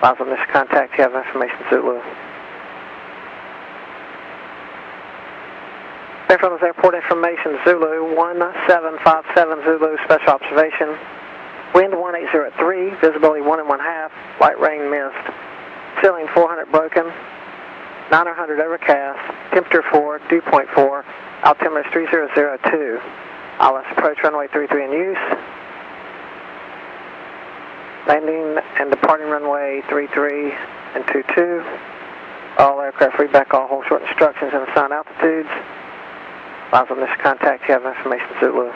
Files on this contact, you have information Zulu. Smith Reynolds Airport information Zulu 1757 Zulu, special observation. Wind 1803, visibility 1 1/2, light rain mist. Ceiling 400 broken, 900 overcast, temperature 4, dew point 4, altimeter is 3002. ILS approach runway 33 in use. Landing and departing runway 33 and 22. All aircraft read back all hold short instructions and assigned altitudes. Files on this contact, you have information Zulu.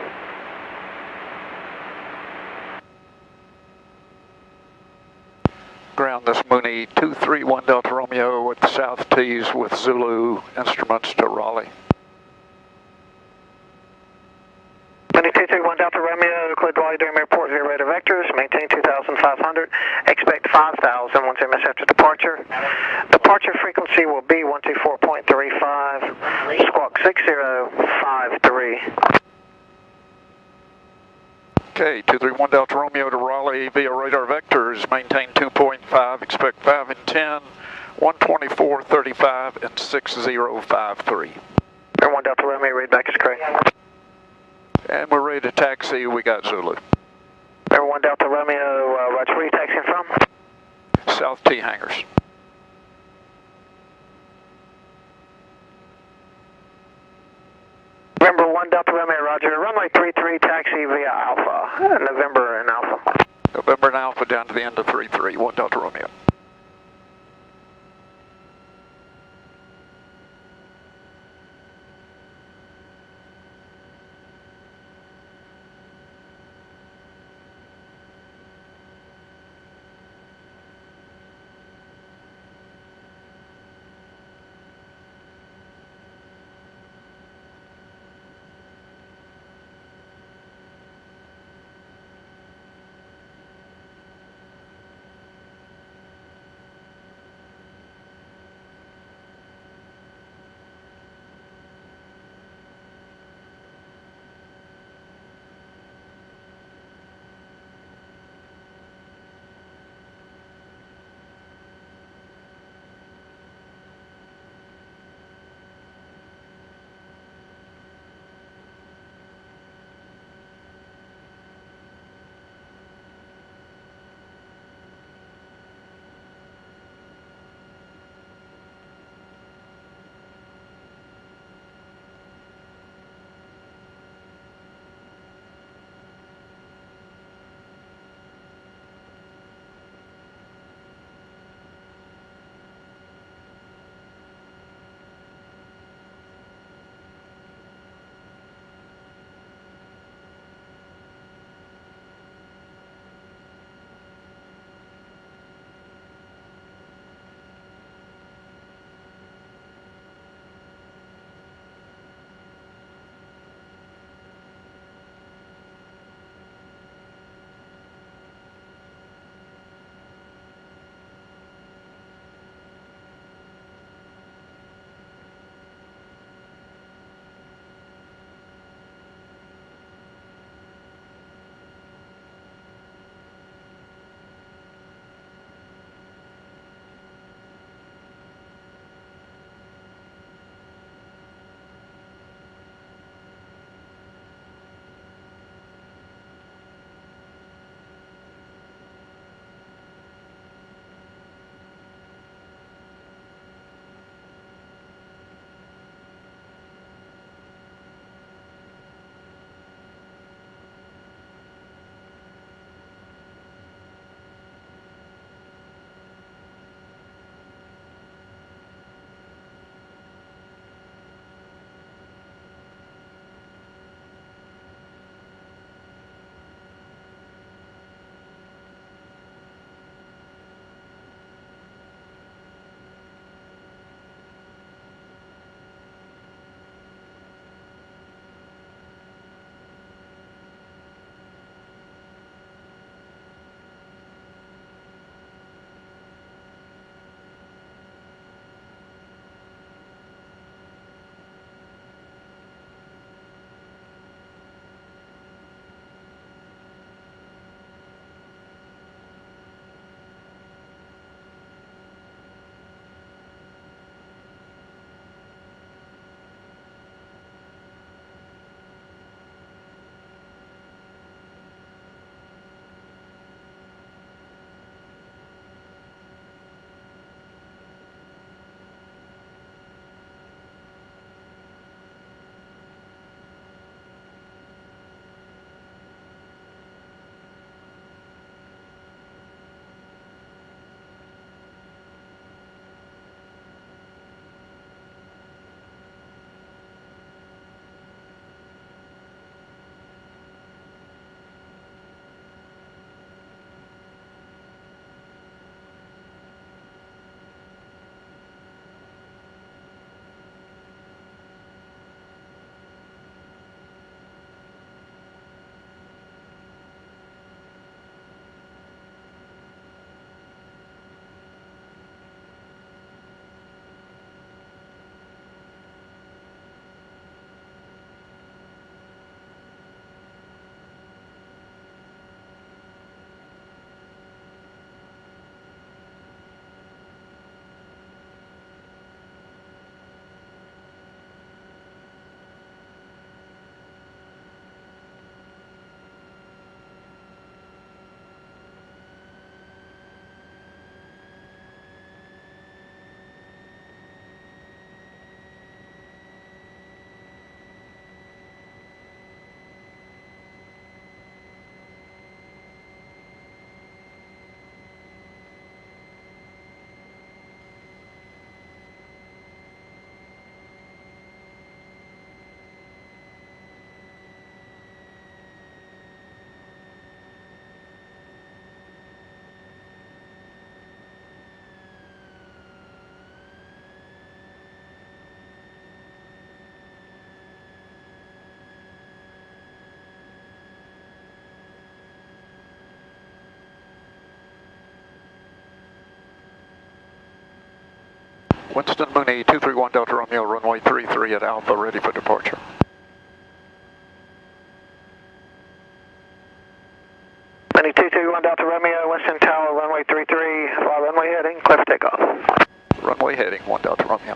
Ground this Mooney 231 Delta Romeo with the South Tees with Zulu instruments to Raleigh. Mooney 231 Delta Romeo, cleared Raleigh Durham Airport, 0 radar vectors, maintain 2,500, expect 5,000 once MS after departure. Departure frequency will be 124.35, squawk 6053. Okay, 231 Delta Romeo to Raleigh via radar vectors, maintain 2.5, expect 5 and 10, 124.35 and 6053. 1 Delta Romeo, read back is correct. And we're ready to taxi, we got Zulu. 1 Delta Romeo, Roger, where are you taxiing from? South T hangars. November 1 Delta Romeo, Roger, runway 33, taxi via Alpha, November and Alpha. November and Alpha down to the end of 33, 1 Delta Romeo. Winston Mooney, 231 Delta Romeo, runway 33 at Alpha, ready for departure. Mooney 231 Delta Romeo, Winston Tower, runway 33, fly runway heading, clear for takeoff. Runway heading, 1 Delta Romeo.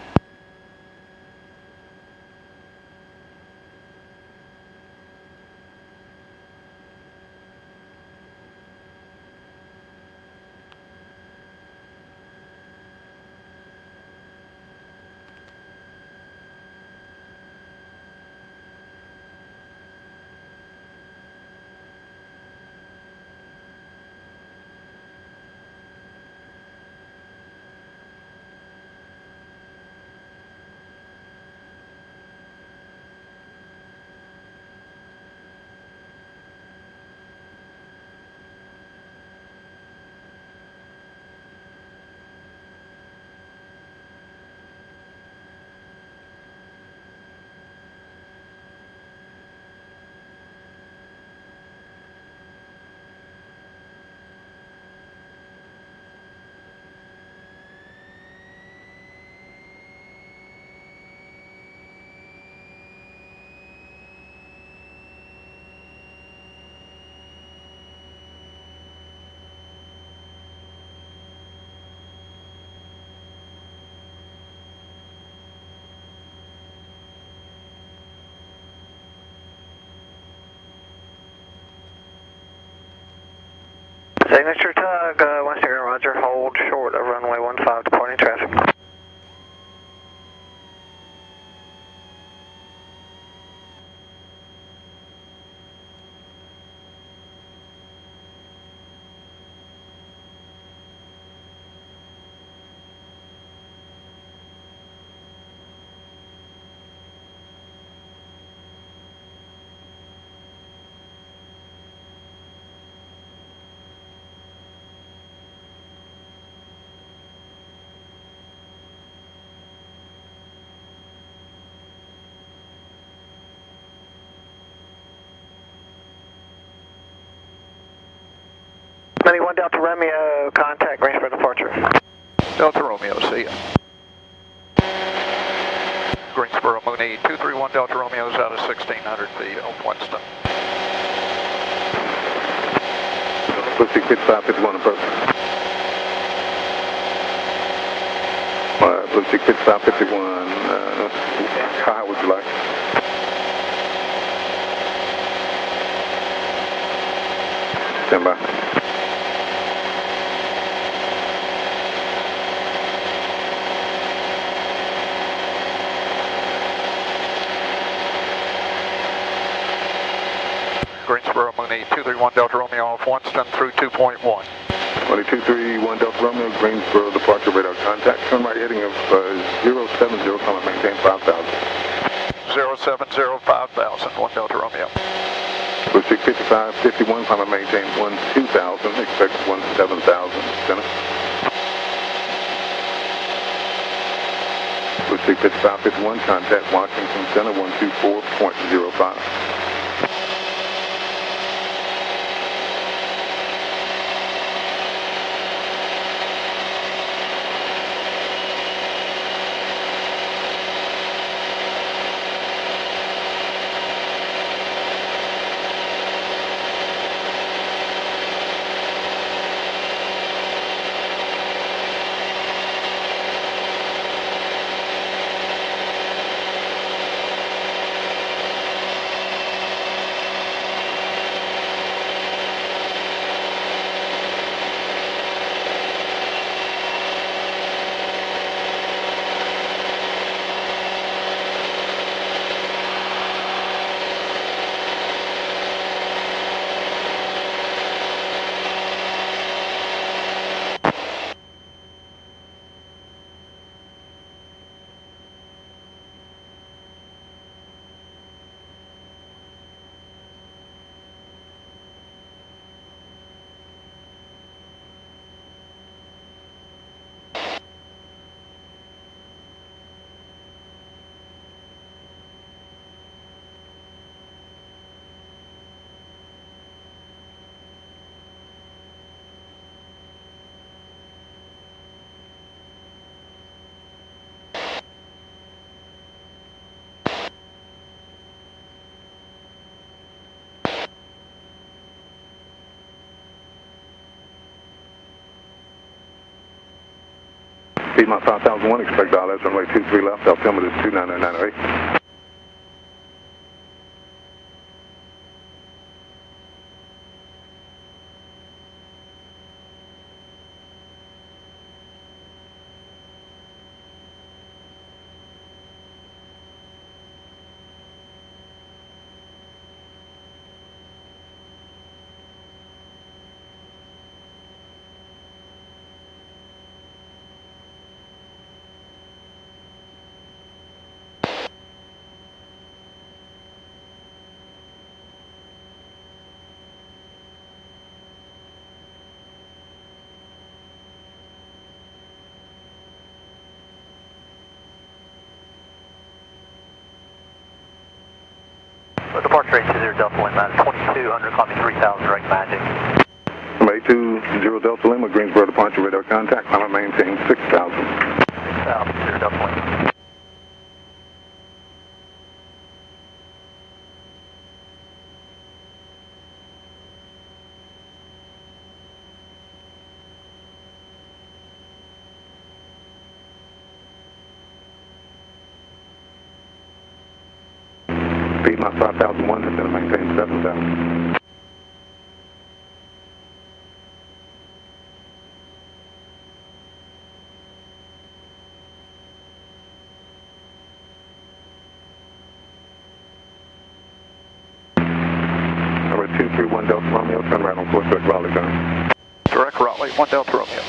Signature tug, Winston Roger, hold short of runway 15 departing traffic. Mooney 1 Delta Romeo, contact Greensboro departure. Delta Romeo, see ya. Greensboro Mooney, 231 Delta Romeo is out of 1600 feet off Winston. Pussy 5551 approach. Pussy 5551, how high would you like? Stand by. Greensboro Mooney, 231 Delta Romeo off Winston through 2.1. 231 Delta Romeo, Greensboro departure radar contact. Turn right heading of 070, climb and maintain 5000. 070, 5000, 1 Delta Romeo. Pussy 5551, climb and maintain 2000, expect 17,000, center. Pussy 5551, contact Washington Center 124.05. Piedmont 5001, expect ILS runway 23 left, altimeter is 29908. Departure rate 20 Delta Lima, 2200, copy 3000, direct magic. 820 Delta Lima, Greensboro departure radar contact, climate maintain 6000. 6000, 0 Delta Lima. Piedmont 5001 is going to maintain 7000. Number 231 Delta Romeo, turn right on course direct Raleigh Durham. Direct Raleigh, 1 Delta Romeo.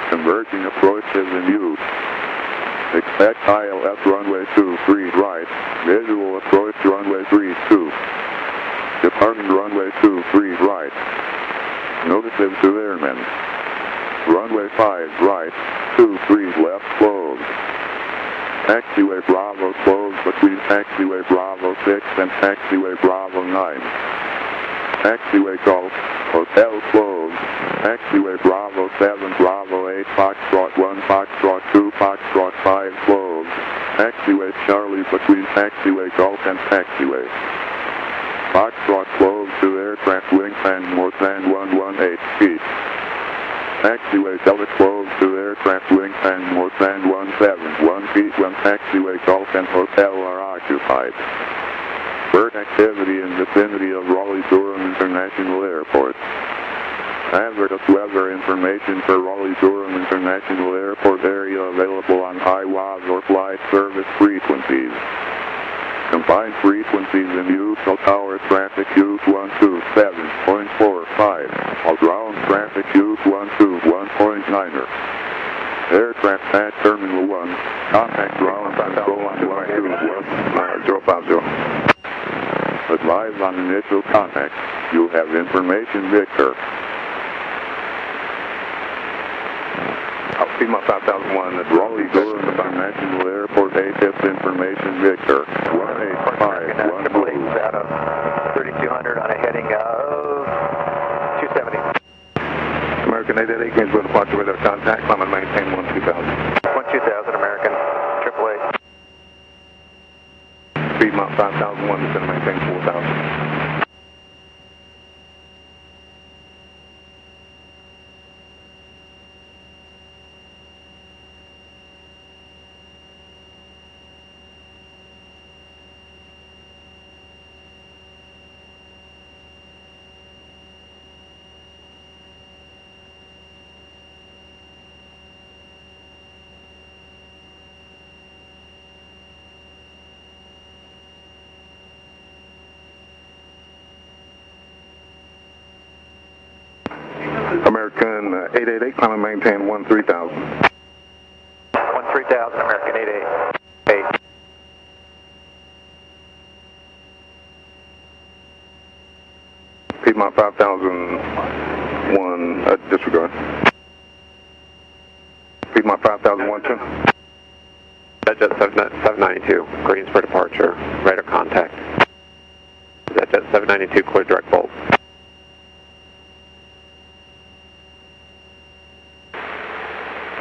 Converging approach is in use. Expect ILS runway 23 right. Visual approach runway 32. Departing runway 23 right. Notices to airmen. Runway 5 right. 23 left closed. Taxiway Bravo closed between taxiway Bravo 6 and taxiway Bravo 9. Taxiway Golf, Hotel closed. Taxiway Bravo 7, Bravo 8, Foxtrot 1, Foxtrot 2, Foxtrot 5 closed. Taxiway Charlie between taxiway Golf and taxiway. Foxtrot closed to aircraft wingspan more than 118 feet. Taxiway Delta closed to aircraft wingspan more than 171 feet when taxiway Golf and Hotel are occupied. Bird activity in vicinity of Raleigh Durham International Airport. Hazardous weather information for Raleigh Durham International Airport area available on IWAS or flight service frequencies. Combined frequencies in use of tower traffic use 127.45, while ground traffic use 121.9er. Aircraft at Terminal 1, contact ground control on 121.050. Advise on initial contact. You have information Victor. Piedmont 5001 at Raleigh Durham International Airport, ATIP information Victor. 18510. Out of 3200 on a heading of 270. American 888, Greensboro departure radar contact, climb and maintain 12000. 12000 American, AAA. Piedmont 5001, descend and maintain 4000. American 888, climb and maintain 13,000. 13000 American 888. Piedmont 5001, disregard. Piedmont 5001, Jet 792, Greensboro departure, radar contact. Jet 792, clear direct bolt.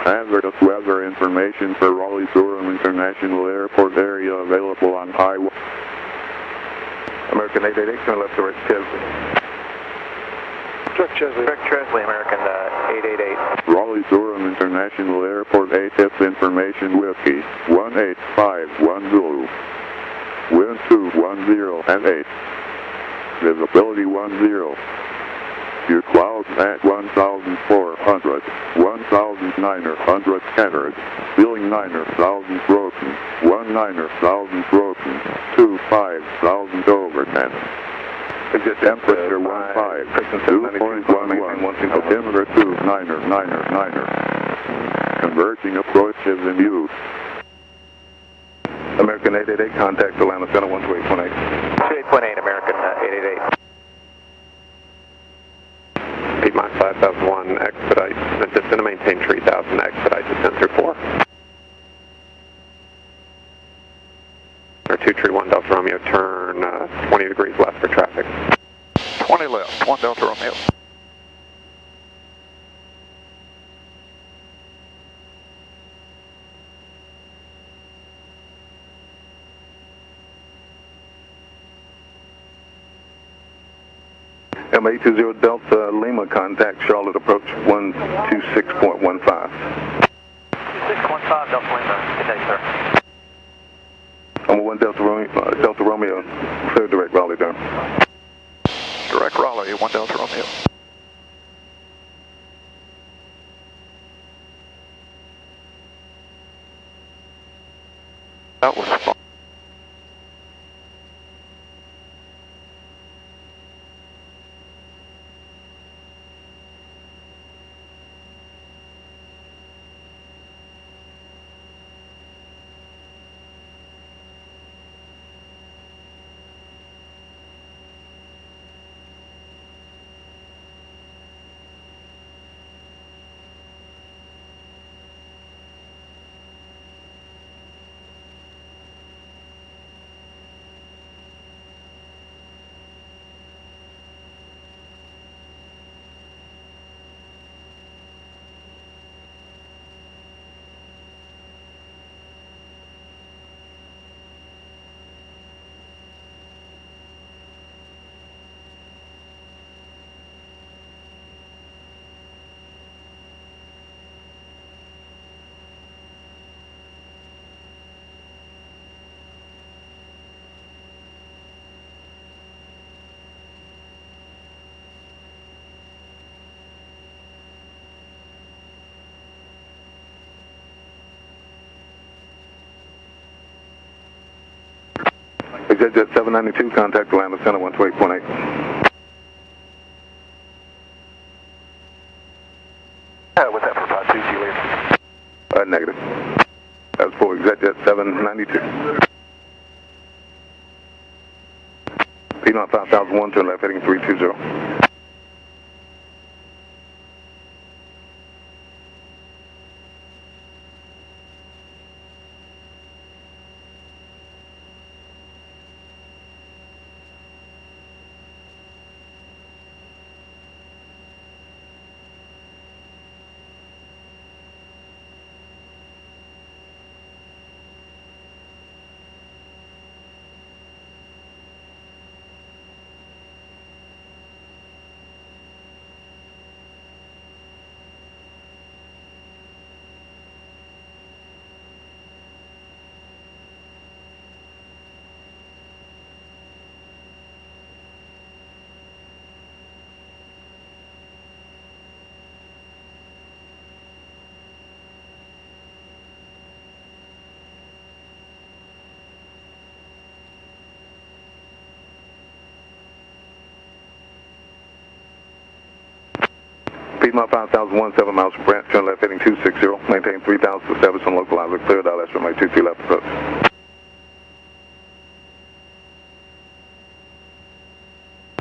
Hazardous weather information for Raleigh Durham International Airport area available on Highway. American 888, turn left to right, Chesley. Direct Chesley, American 888. Raleigh Durham International Airport ATIP information Whiskey 18510. Wind 210 and 8. Visibility 10. Your clouds at 1,400, 1,900 scattered, feeling 9,000 broken, 19,000 broken, 25,000 overcast. Temperature 15, 2.11, altimeter 29er. Converging approaches in use. American 888, contact Atlanta Center 128.8. 28.8 American 888. Piedmont 5001, expedite, descend and maintain 3000, expedite descent through 4. Or 231 Delta Romeo, turn 20 degrees left for traffic. 20 left, 1 Delta Romeo. M820 Delta Lima, contact Charlotte approach 126.15. 615 Delta Lima, good day, sir. Number 1 Delta Romeo, clear direct Raleigh Durham. Direct Raleigh, 1 Delta Romeo. That was fun. Executive 792, contact Atlanta Center 128.8. What's that for 52, Juliet? Negative. That was for Executive 792. Piedmont 5001, turn left heading 320. Piedmont 5001, 7 miles from Branch, turn left heading 260, maintain 3000 to establish on local lines, clear dial S runway 23 left approach.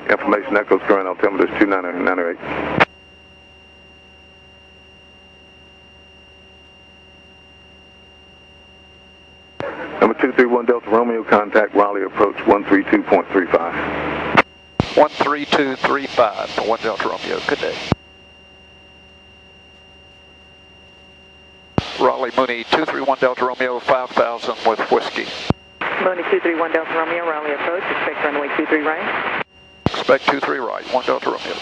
Information echoes current altimeter is 2998. Number 231 Delta Romeo, contact Raleigh approach 132.35. 13235, 1 Delta Romeo, good day. Raleigh Mooney 231 Delta Romeo 5000 with whiskey. Mooney 231 Delta Romeo, Raleigh approach, expect runway 23 right. Expect 23 right, 1 Delta Romeo.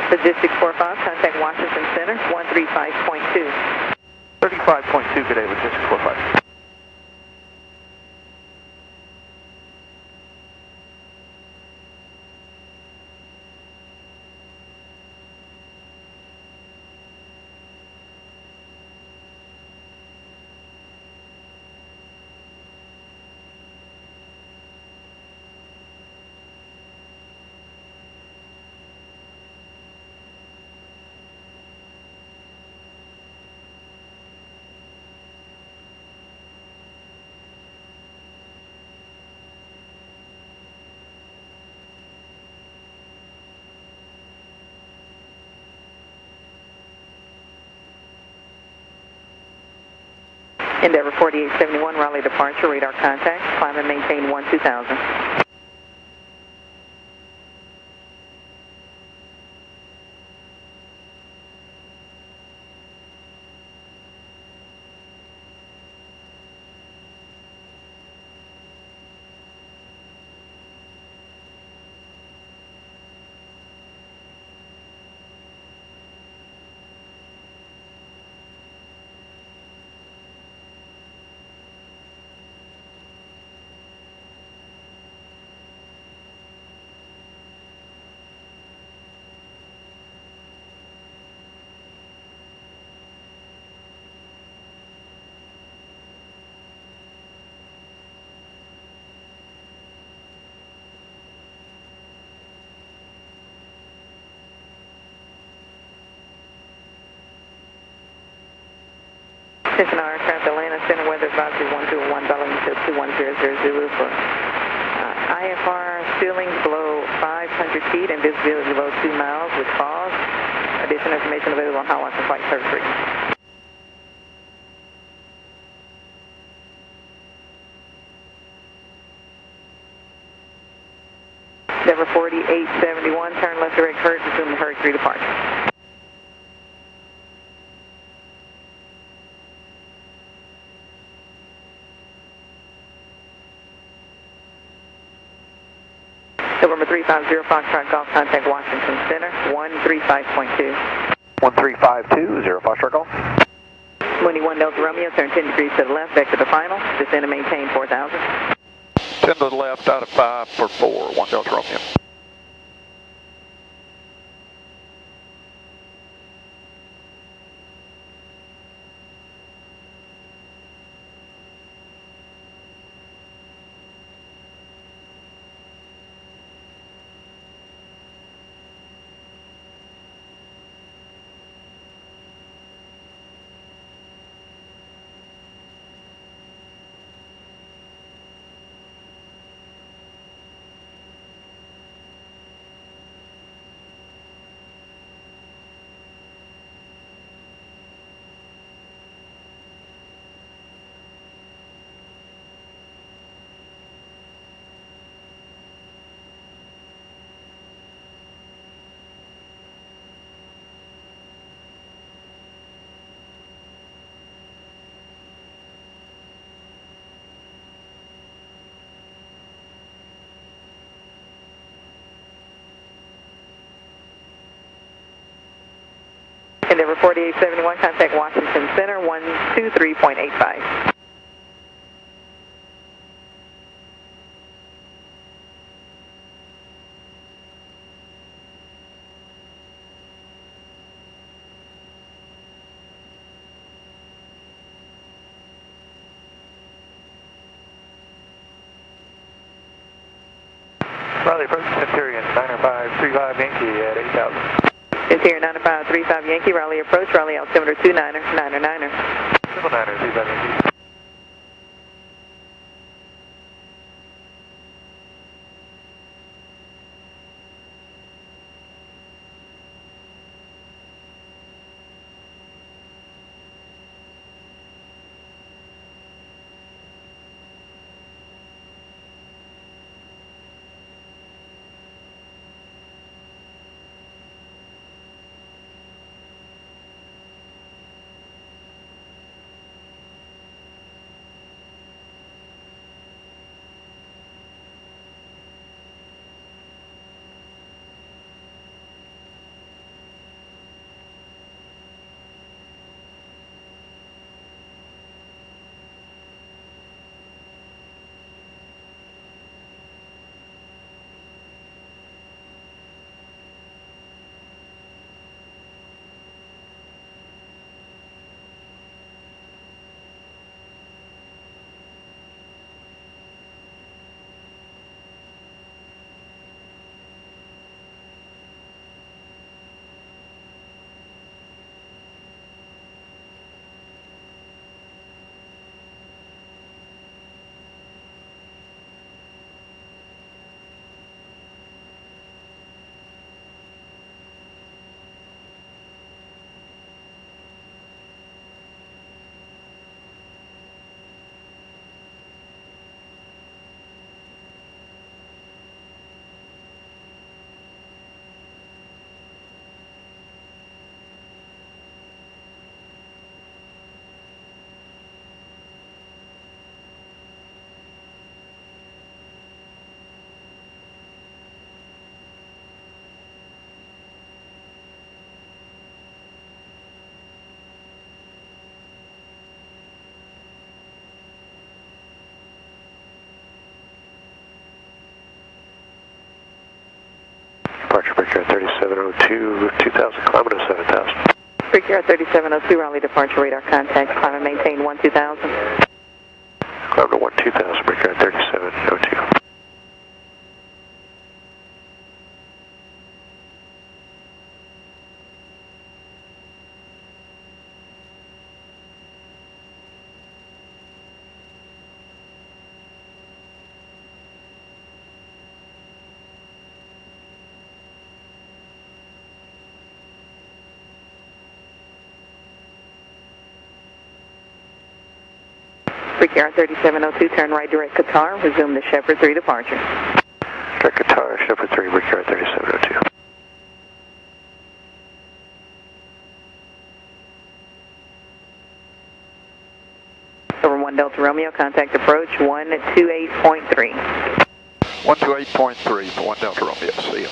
Logistics 45, contact Washington Center, 135.2. 35.2, good day, Logistics 45. Endeavor 4871, Raleigh departure, radar contact, climb and maintain 12000. Attention all aircraft, Atlanta Center, weather advisory 121, Bellevue 2100 Zulu for IFR ceilings below 500 feet and visibility below 2 miles with fog. Additional information available on Hotline for Flight Service 3. Endeavor 4871, turn left direct Hertz, assume the Hertz 3 departure. November 350 Foxtrot Golf, contact Washington Center, 135.2. 1352, 0 Foxtrot Golf. 21 Delta Romeo, turn 10 degrees to the left, vector to final, descend and maintain 4,000. 10 to the left out of 5 for 4, 1 Delta Romeo. Endeavor 4871, contact Washington Center, 123.85. Raleigh approach Centurion 9535 Yankee at 8,000. Interior 9535 Yankee, Raleigh approach, Raleigh altimeter 29er, 9er. 7-9er, 35 Yankee. Departure Brickyard 3702, 2000, climate of 7000. Brickyard 3702, Raleigh departure radar contact, climb and maintain 12000. Climate of 12000, Brickyard 3702. Brickyard 3702, turn right direct Qatar, resume the Shepherd 3 departure. Direct Qatar, Shepherd 3, Brickyard 3702. Over 1 Delta Romeo, contact approach 128.3. 128.3 for 1 Delta Romeo, see ya.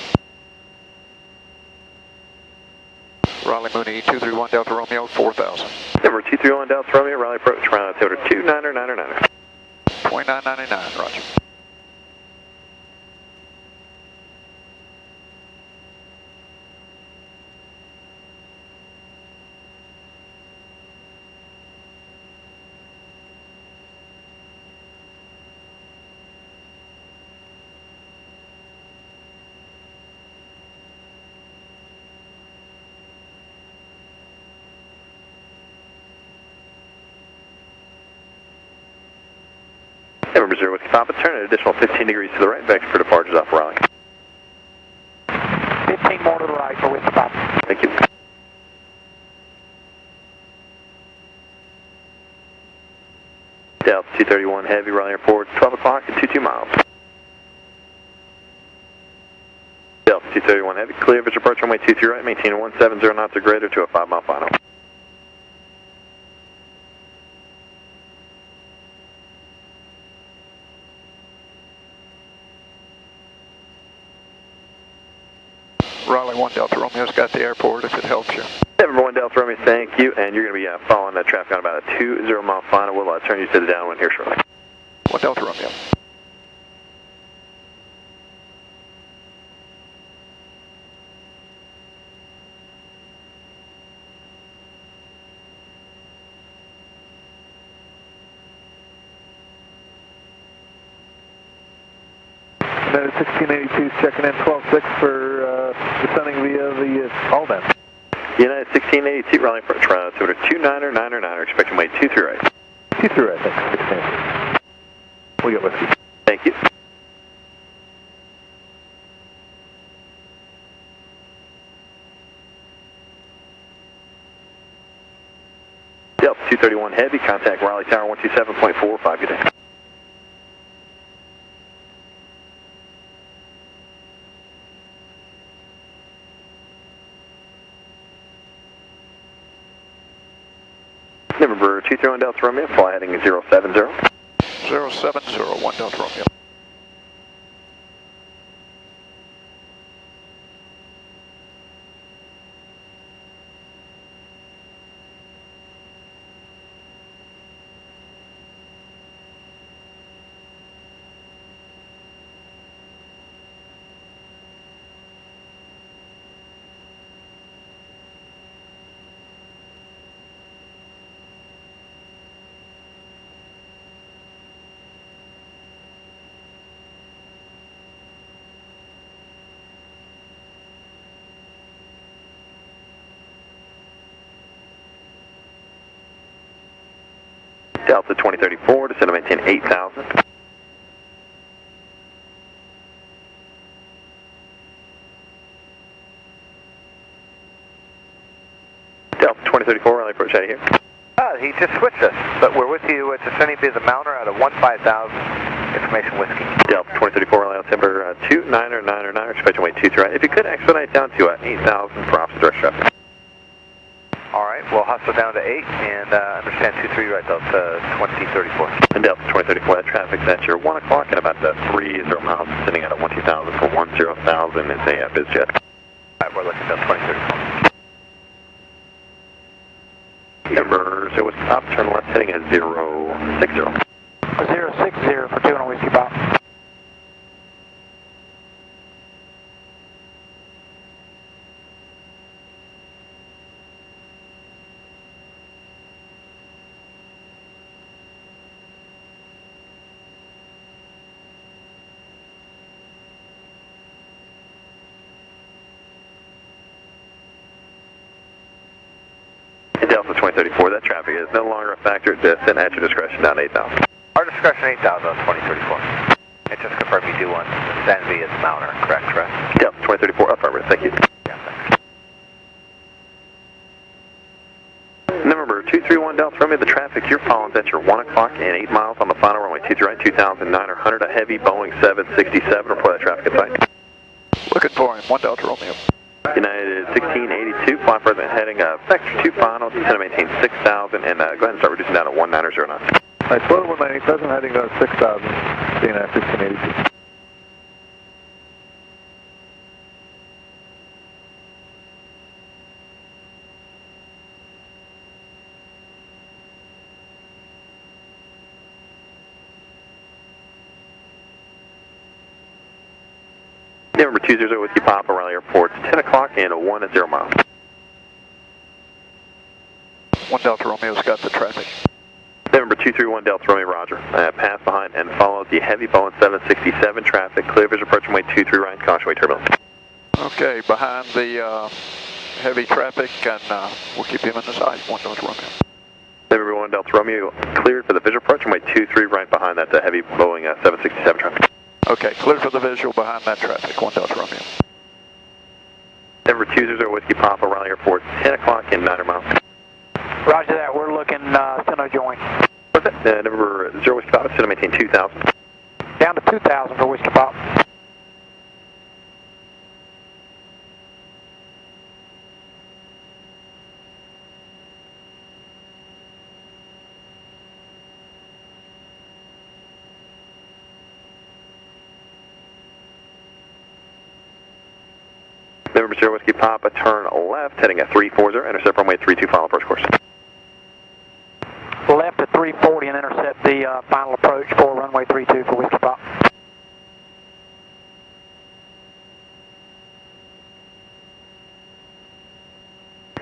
Raleigh Mooney 231 Delta Romeo 4000. Number 231 Delta Romeo, Raleigh approach, round altimeter 2999. 2999, roger. Number 0 Whiskey Papa, turn an additional 15 degrees to the right, vector for departures off Raleigh. 15 more to the right for Winston Salem. Thank you. Delta 231 Heavy, Raleigh Airport, 12 o'clock and 22 miles. Delta 231 Heavy, clear visual approach runway 23 right, maintain 170 knots or greater to a 5-mile final. Raleigh 1 Delta Romeo's got the airport if it helps you. Number 1 Delta Romeo, thank you, and you're going to be following that traffic on about a 20-mile final. We'll turn you to the downwind here shortly. 1 Delta Romeo. United 1682 checking in 126 for descending via the Alden. United 1682 Raleigh approach, round altimeter 2999, expecting weight 23 right. 23 right, thanks. 16. We'll get whiskey. Thank you. Delta 231 Heavy, contact Raleigh Tower 127.45, good day. Number 231 Delta Romeo, fly heading 070. 070, 1 Delta Romeo. Delta 2034, descend to maintain 8,000. Delta 2034, Raleigh approach out of here. He just switched us, but we're with you. It's descending via the Mounter out of 15000, information whiskey. Delta 2034, Raleigh altimeter 2999, expecting weight 23 right. If you could expedite down to 8,000 for opposite direct traffic. All right, we'll hustle down to 8 and understand 23 right, Delta 2034. And Delta 2034, that traffic, that's your 1 o'clock and about 30 miles, sitting at 12,000 for 10,000 is a BizJet. All right, we're looking at 2034. Number 0 Whiskey Pop, turn left heading at 060. 060 for 2 on Whiskey Pop. Delta 2034, that traffic is no longer a factor. Descend at your discretion down 8,000. Our discretion 8,000 on 2034. It just confirmed you do want to stand via the Mounter, correct? Delta 2034, affirmative, thank you. Yeah, thanks. Number 231 Delta Romeo, the traffic you're following is at your 1 o'clock and 8 miles on the final runway 23 right, 2,900, a heavy Boeing 767. Report that traffic at sight. Looking for him, 1 Delta Romeo. United 1682, fly president heading vector 2 final, descend to maintain 6,000, and go ahead and start reducing down to 1909. Alright, float 190, present heading to 6,000, CNI 1682. November 20 Whiskey Papa, Raleigh Airport, 10 o'clock and 1 at 0 miles. 1 Delta Romeo's got the traffic. November 231 Delta Romeo, roger. Pass behind and follow the heavy Boeing 767 traffic. Clear visual approach runway 23 right, caution way turbulence. Okay, behind the heavy traffic, and we'll keep him in the sight, 1 Delta Romeo. November 1 Delta Romeo, cleared for the visual approach runway 23 right behind that heavy Boeing 767 traffic. Okay, clear for the visual behind that traffic, 1 Delta Romeo. November 20 Whiskey Papa, Raleigh Airport, 10 o'clock and 9 miles. Roger that, we're looking center joint. What's that? November 0 Whiskey Papa, center maintain 2,000. Down to 2,000 for Whiskey Pop. November 0 Whiskey Papa, turn left, heading at 340, intercept runway 32, final approach course. Left at 340 and intercept the final approach for runway 32 for Whiskey Pop.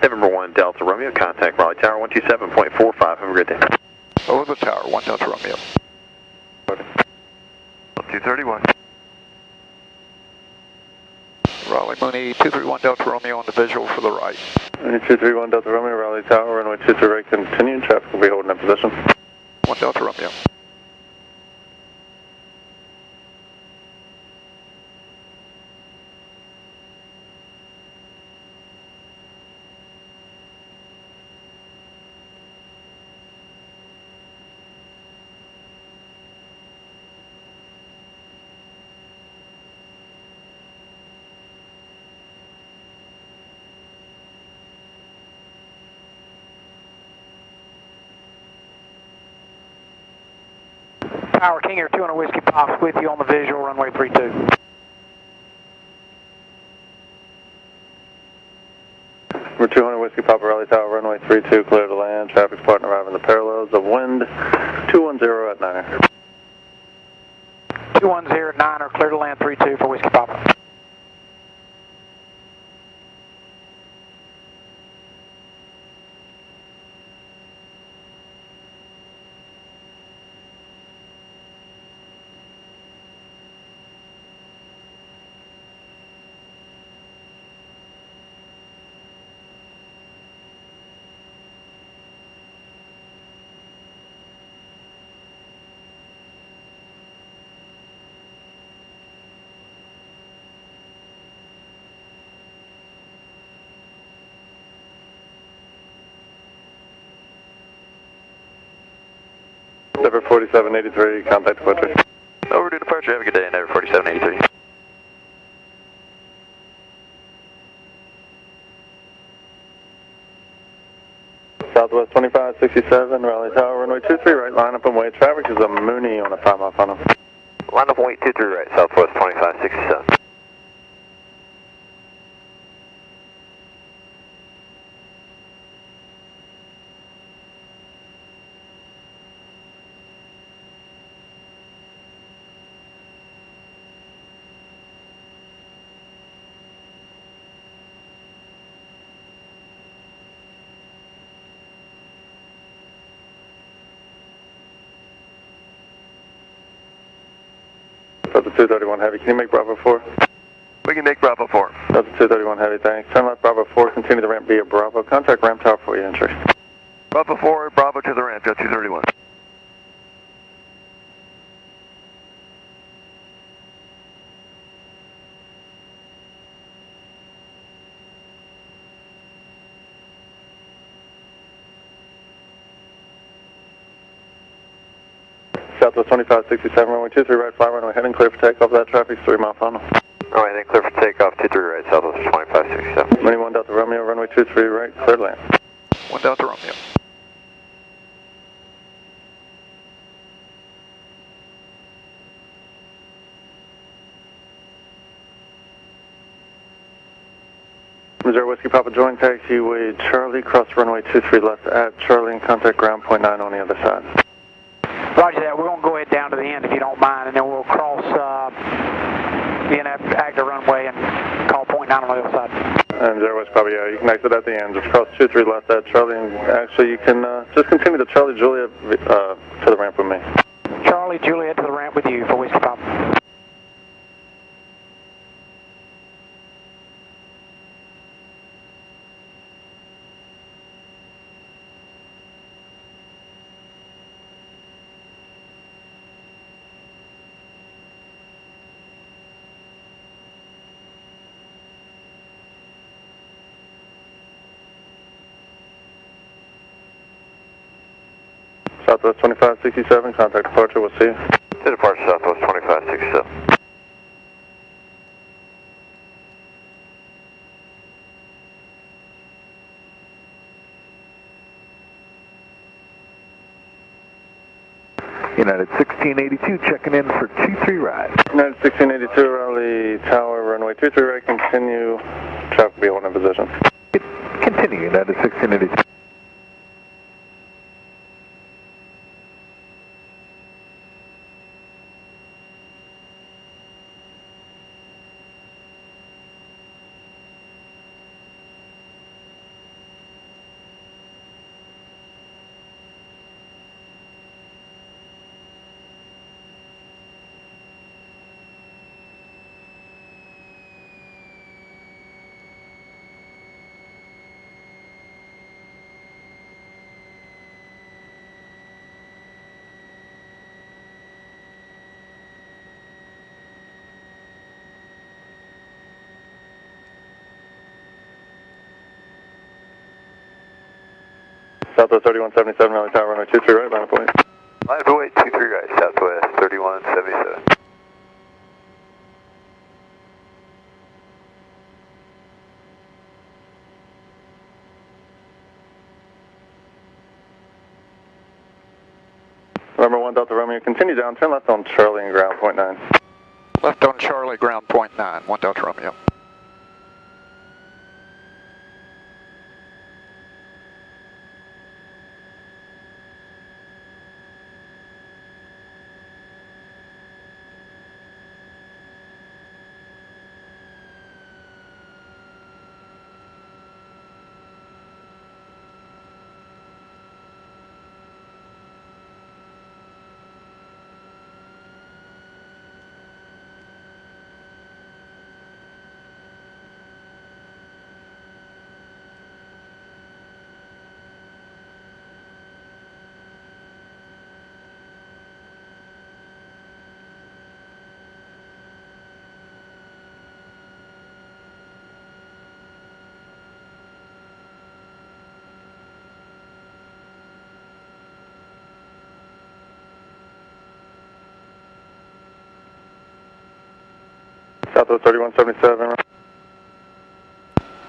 November 1 Delta Romeo, contact Raleigh Tower 127.45. Have a great day. Over the tower, 1 Delta Romeo. 231. Raleigh Mooney, 231 Delta Romeo on the visual for the right. 231 Delta Romeo, Raleigh Tower, runway 23 right, continuing. Traffic will be holding that position. 1 Delta Romeo. Power King Air 200 Whiskey Pops with you on the visual, runway 32. Number 200 Whiskey Papa, Raleigh Tower, runway 32, clear to land. Traffic's partner arriving the parallels of wind 210 at 9er. 210 at 9er, clear to land 32 for Whiskey Papa. Number 4783, contact departure. Over to departure. Have a good day, November 4783. Southwest 2567, Raleigh Tower, runway 23 right, line up and wait. Traffic is a Mooney on a 5-mile final. Line up and wait 23 right, Southwest 2567. Delta 231 Heavy, can you make Bravo 4? We can make Bravo 4. Delta 231 Heavy, thanks. Turn left Bravo 4, continue the ramp via Bravo. Contact ramp tower for your entry. Bravo 4, Bravo to the ramp, Delta 231. Southwest 2567, runway 23 right, fly runway heading clear for takeoff. That traffic's 3 mile final. Alright, then clear for takeoff, 23 right, Southwest 2567. Mini 1 Delta Romeo, runway 23 right, clear to land. 1 Delta Romeo. Missouri Whiskey Papa join taxiway Charlie, cross runway 23 left at Charlie and contact ground point 9 on the other side. Roger that. We're going to go ahead down to the end if you don't mind, and then we'll cross the active runway and call point 9 on the other side. And Missouri Whiskey Papa, yeah, you can exit at the end. Just cross 23 left at Charlie, and actually you can just continue to Charlie Juliet to the ramp with me. Charlie Juliet to the ramp with you for Whiskey Papa. Southwest 2567, contact departure, we'll see you. To departure, Southwest 2567. United 1682 checking in for 23 right. United 1682, Raleigh Tower, runway 23 right, continue, traffic be 1 in position. Continue, United 1682. Southwest 3177, Raleigh Tower, runway 23 right, line of point. Line of point 23 right, Southwest 3177. Number 1 Delta Romeo, continue down, turn left on Charlie and ground point 9. Left on Charlie, ground point 9, 1 Delta Romeo. Southwest 3177.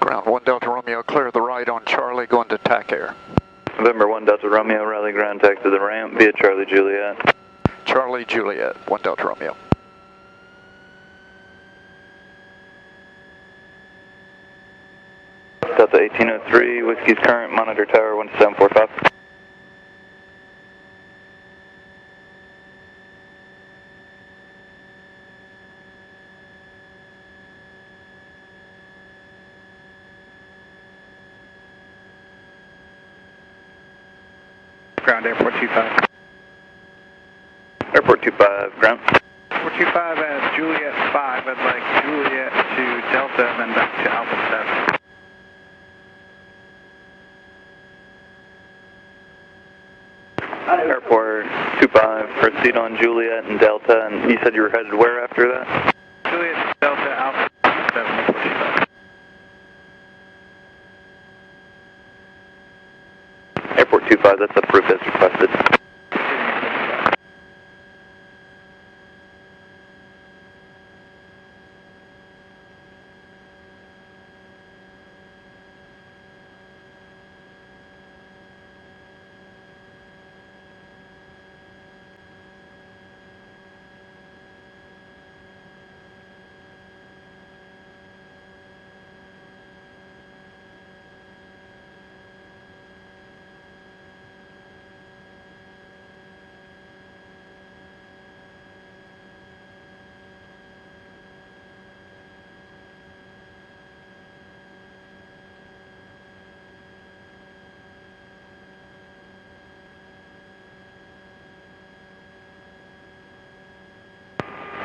Ground 1 Delta Romeo, clear the right on Charlie, going to TAC Air. November 1 Delta Romeo, Raleigh ground taxi to the ramp via Charlie Juliet. Charlie Juliet, 1 Delta Romeo. Delta 1803, Whiskey's current, monitor tower 1745. Ground Airport 25. Airport 25, ground. Airport 25 at Juliet 5. I'd like Juliet to Delta and then back to Alpha 7. Airport 25, proceed on Juliet and Delta, and you said you were headed where after that? Juliet, Delta, Alpha 7, Airport 25. Airport 25, that's approved as requested.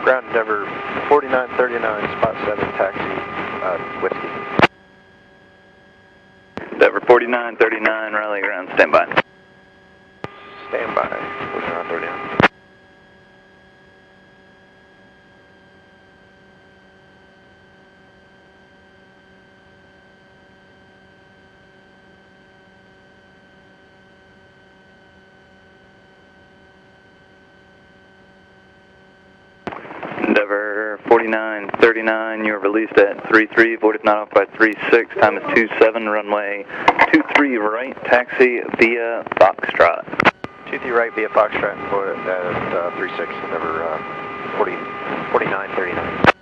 Ground Endeavor 4939, spot 7, taxi, Whiskey. Endeavor 4939, Raleigh ground, standby. Standby, 4939. Endeavor 4939, you are released at 33, void if not off by 36, time is 27, runway 23 right, taxi via Foxtrot. 23 right via Foxtrot, at 36, Endeavor 4939.